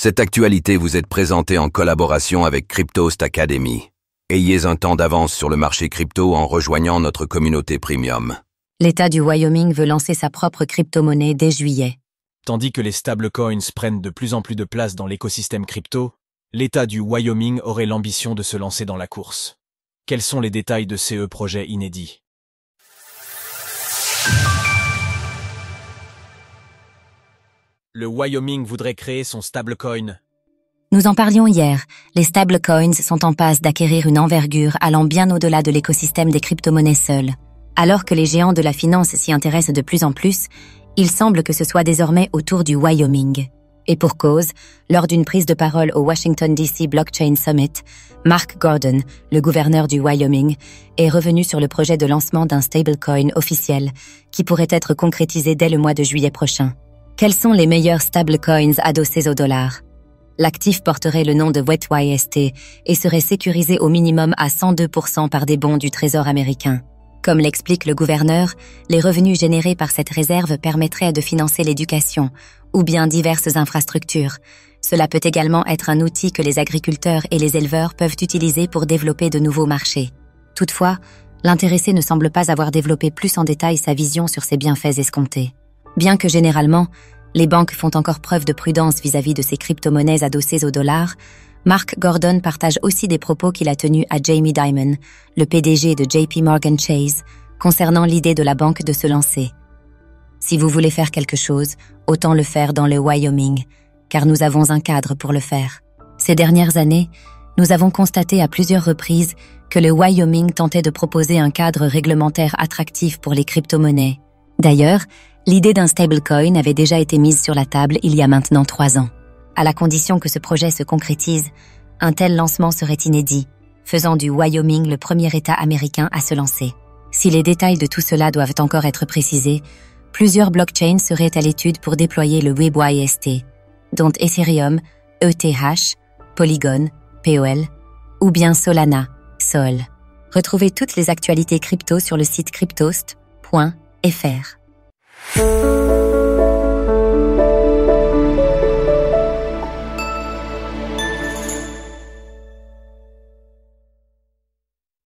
Cette actualité vous est présentée en collaboration avec Cryptost Academy. Ayez un temps d'avance sur le marché crypto en rejoignant notre communauté premium. L'État du Wyoming veut lancer sa propre crypto-monnaie dès juillet. Tandis que les stablecoins prennent de plus en plus de place dans l'écosystème crypto, l'État du Wyoming aurait l'ambition de se lancer dans la course. Quels sont les détails de ce projet inédit? Le Wyoming voudrait créer son stablecoin. Nous en parlions hier, les stablecoins sont en passe d'acquérir une envergure allant bien au-delà de l'écosystème des crypto-monnaies seules. Alors que les géants de la finance s'y intéressent de plus en plus, il semble que ce soit désormais au tour du Wyoming. Et pour cause, lors d'une prise de parole au Washington DC Blockchain Summit, Mark Gordon, le gouverneur du Wyoming, est revenu sur le projet de lancement d'un stablecoin officiel qui pourrait être concrétisé dès le mois de juillet prochain. Quels sont les meilleurs stablecoins adossés au dollar? L'actif porterait le nom de WETYST et serait sécurisé au minimum à 102% par des bons du Trésor américain. Comme l'explique le gouverneur, les revenus générés par cette réserve permettraient de financer l'éducation ou bien diverses infrastructures. Cela peut également être un outil que les agriculteurs et les éleveurs peuvent utiliser pour développer de nouveaux marchés. Toutefois, l'intéressé ne semble pas avoir développé plus en détail sa vision sur ces bienfaits escomptés. Bien que généralement, les banques font encore preuve de prudence vis-à-vis de ces crypto-monnaies adossées au dollar, Mark Gordon partage aussi des propos qu'il a tenus à Jamie Dimon, le PDG de JP Morgan Chase, concernant l'idée de la banque de se lancer. Si vous voulez faire quelque chose, autant le faire dans le Wyoming, car nous avons un cadre pour le faire. Ces dernières années, nous avons constaté à plusieurs reprises que le Wyoming tentait de proposer un cadre réglementaire attractif pour les crypto-monnaies. D'ailleurs, l'idée d'un stablecoin avait déjà été mise sur la table il y a maintenant 3 ans. À la condition que ce projet se concrétise, un tel lancement serait inédit, faisant du Wyoming le premier État américain à se lancer. Si les détails de tout cela doivent encore être précisés, plusieurs blockchains seraient à l'étude pour déployer le WETYST, dont Ethereum, ETH, Polygon, POL, ou bien Solana, SOL. Retrouvez toutes les actualités crypto sur le site cryptost.fr.